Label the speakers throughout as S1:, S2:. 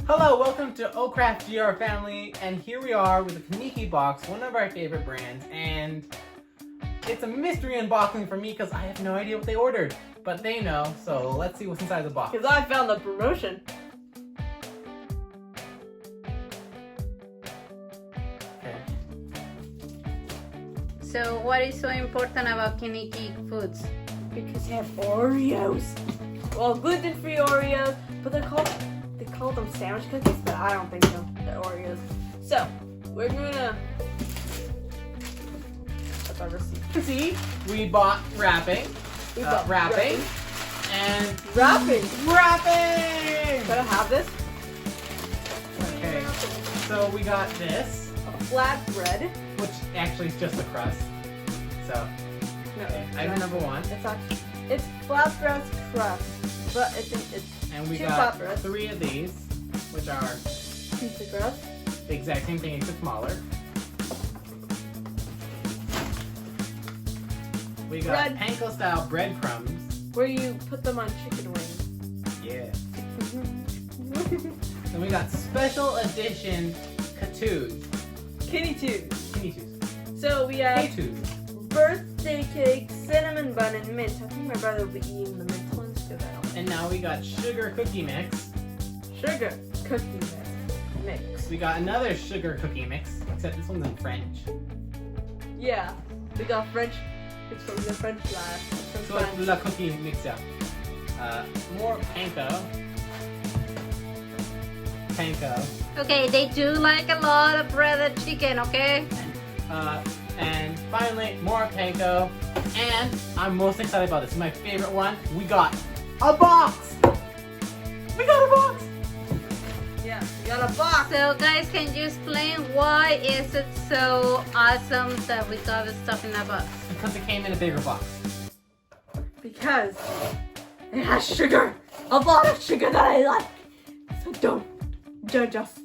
S1: Hello, welcome to O'Craft GR family, and here we are with the Kinnikinnick box, one of our favorite brands, and it's a mystery unboxing for me because I have no idea what they ordered, but they know, so let's see what's inside the box.
S2: Because I found the promotion.
S1: Okay.
S3: So what is so important about Kinnikinnick foods?
S2: Because they have Oreos. Well, gluten-free Oreos, but they call them sandwich cookies, but I don't think so. They're Oreos. So, we're gonna... That's our receipt.
S1: See, we bought wrapping, wrapping.
S2: Wrapping!
S1: Gotta
S2: have this.
S1: Okay, so we got this,
S2: A flat bread.
S1: which actually is just a crust. So,
S2: No,
S1: okay, item number one.
S2: It's flatbread crust, but it's
S1: And we
S2: two
S1: got
S2: flatbreads.
S1: 3 of these, which are
S2: Pizza crust.
S1: the exact same thing except smaller. We got panko style breadcrumbs.
S2: Where you put them on chicken wings.
S1: Yeah. Then we got special edition KinniTOOS.
S2: KinniTOOS.
S1: KinniTOOS.
S2: So we have
S1: K2s.
S2: birthday cake, cinnamon bun, and mint. I think my brother will be eating the mint ones because I don't.
S1: And now we got sugar cookie mix.
S2: Sugar cookie mix.
S1: We got another sugar cookie mix, except this one's in French.
S2: Yeah, we got French. It's from the French lab.
S1: So it's la cookie mix up. More panko.
S3: Okay, they do like a lot of breaded chicken, okay?
S1: And finally, more panko. And I'm most excited about this. My favorite one. We got a box. We got a box.
S2: Yeah, we got a box.
S3: So guys, can you explain why is it so awesome that we got the stuff in a box?
S1: Because it came in a bigger box.
S2: Because it has sugar. A lot of sugar that I like. So don't judge us.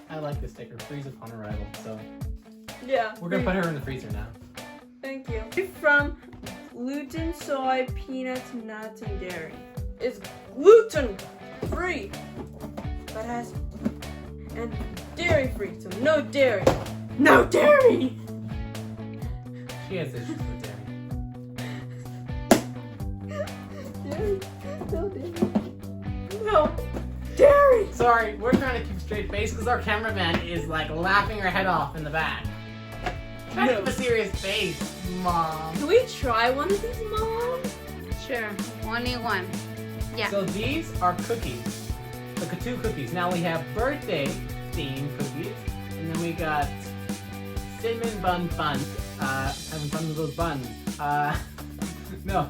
S1: I like this sticker. Freeze upon arrival. So
S2: Yeah.
S1: we're gonna put her in the freezer now.
S2: Thank you. From gluten, soy, peanuts, nuts, and dairy. It's gluten-free, but has and dairy-free, so no dairy. No dairy.
S1: She has issues with dairy.
S2: Dairy. No dairy. No dairy.
S1: Sorry, we're trying to keep a straight face because our cameraman is like laughing her head off in the back. Try to keep a serious face, Mom.
S2: Can we try one of these, Mom?
S3: Sure, only one. Yeah.
S1: So these are cookies, the Kinnikinnick cookies. Now we have birthday themed cookies, and then we got cinnamon bun buns. Having fun with those buns. No,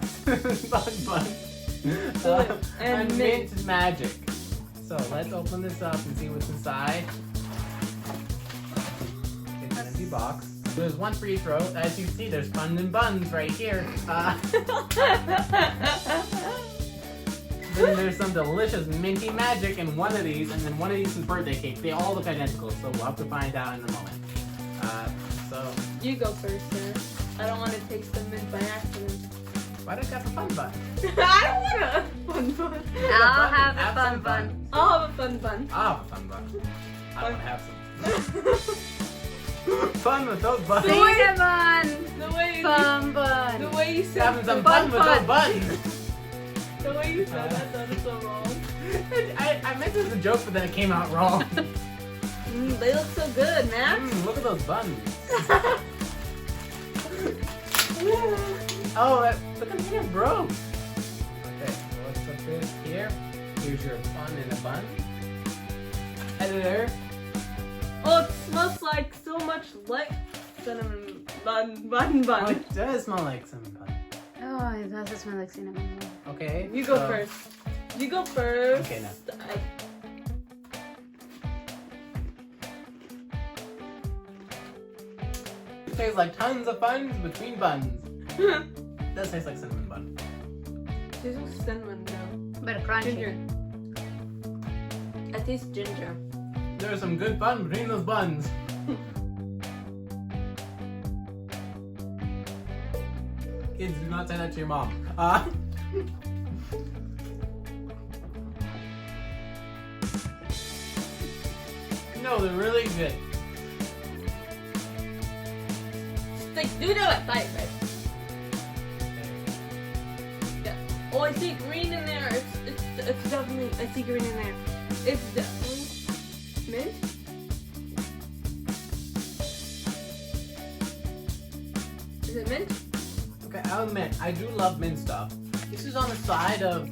S1: bun. And mint magic. So let's open this up and see what's inside. It's an empty box. There's one for each row. As you can see, there's fun and buns right here. Then there's some delicious minty magic in one of these, and then one of these is birthday cake. They all look identical, so we'll have to find out in a moment. So
S2: You go first, sir. I don't want to taste the mint by accident.
S1: why don't you have a fun bun?
S2: I don't want a fun bun.
S3: I'll have a
S1: Have
S3: fun
S1: some
S3: bun.
S2: I'll have a fun bun.
S1: I'll have a fun bun. I want to have some fun with those buns.
S3: Cinnamon
S2: The way
S3: fun bun.
S2: the way you said
S1: Having some fun with those buns.
S2: the way you said that sounded so wrong.
S1: I meant it as a joke, but then it came out wrong.
S2: They look so good, Max.
S1: Look at those buns. Oh, the container broke. Okay, so let's put this here. Here's your fun in a bun. Editor.
S2: Oh, it smells like so much like cinnamon bun.
S1: Oh, it does smell like cinnamon bun.
S3: Oh, it does smell like cinnamon.
S1: Okay.
S2: You go
S1: so-
S2: first. You go first.
S1: Okay, now. It tastes like tons of buns between buns. It does taste like cinnamon bun.
S2: Tastes like cinnamon though.
S3: But crunchy.
S2: Ginger. I taste ginger.
S1: There's some good fun between those buns. Kids, do not say that to your mom. No, they're really good.
S2: Like, do it like that, right? Yeah. Oh, I see green in there. It's definitely. I see green in there. It's definitely mint. Is it mint?
S1: Okay, I'll admit, I do love mint stuff. This is on the side of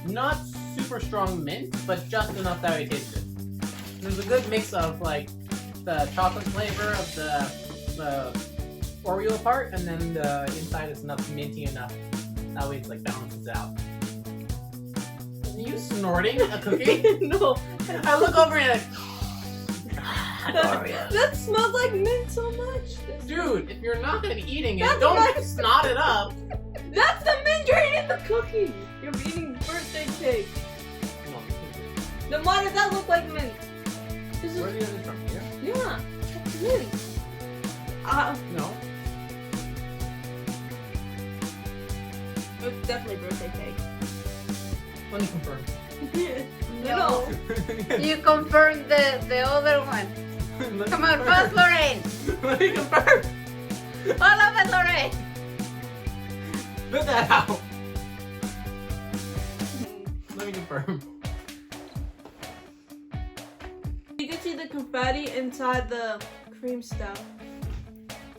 S1: not super strong mint, but just enough that I taste it. There's a good mix of like the chocolate flavor of the Oreo part, and then the inside is enough minty enough. That way it's like balances out. Are you snorting a cookie?
S2: No.
S1: I look over and
S2: That smells like mint so much.
S1: dude, if you're not gonna be eating it,
S2: That's
S1: don't
S2: what I-
S1: snot it up.
S2: That's the mint you're eating the cookie. You're eating birthday cake. Then why does that look like mint? This
S1: Where
S2: is
S1: do you get this from? Here?
S2: yeah, that's mint.
S1: No.
S2: It's definitely birthday cake.
S1: Let me confirm.
S2: No.
S3: You confirmed the other one.
S1: Let me
S3: Come on,
S1: confirm.
S3: fast, Lorraine.
S1: Let me confirm.
S3: All of it, Lorraine.
S1: Put that out. Let me confirm.
S2: You can see the confetti inside the cream stuff.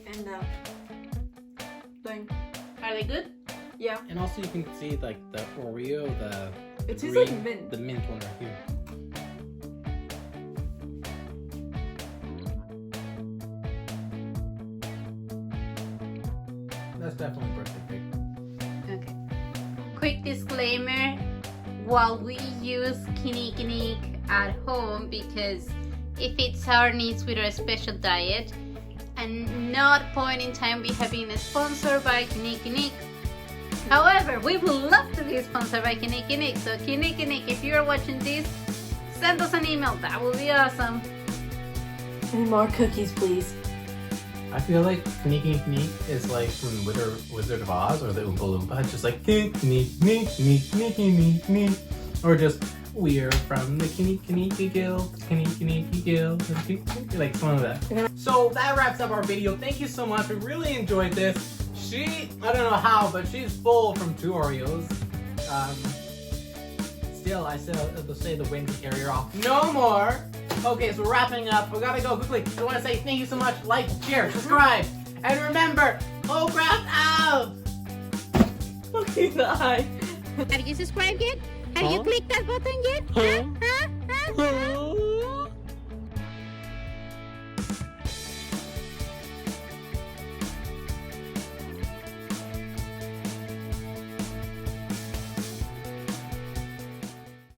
S2: And thing.
S3: Are they good?
S2: Yeah.
S1: And also you can see like the Oreo,
S2: It tastes
S1: green-
S2: like mint.
S1: the mint one right here. That's definitely birthday cake.
S3: Okay. Quick disclaimer, while we use Kinnikinnick at home because it fits our needs with our special diet, and not point in time we have been sponsored by Kinnikinnick. However, we would love to be sponsored by Kinnikinnick. So Kinnikinnick, if you are watching this, send us an email. That would be awesome.
S2: And more cookies, please.
S1: I feel like Kinnikinnick is like from Wizard of Oz or the Oompa Loompa. It's just like Kinnikinnick, or just we're from the Kinnikinnickgf, like some of that. So that wraps up our video. Thank you so much. We really enjoyed this. I don't know how, but she's full from 2 Oreos. Still, I still have to say the wind can carry her off. No more. Okay, so wrapping up. We gotta go quickly. I want to say thank you so much. Like, share, subscribe, and remember, Craft out.
S2: Okay, bye.
S3: Have you subscribed yet? Have you clicked that button yet? Huh?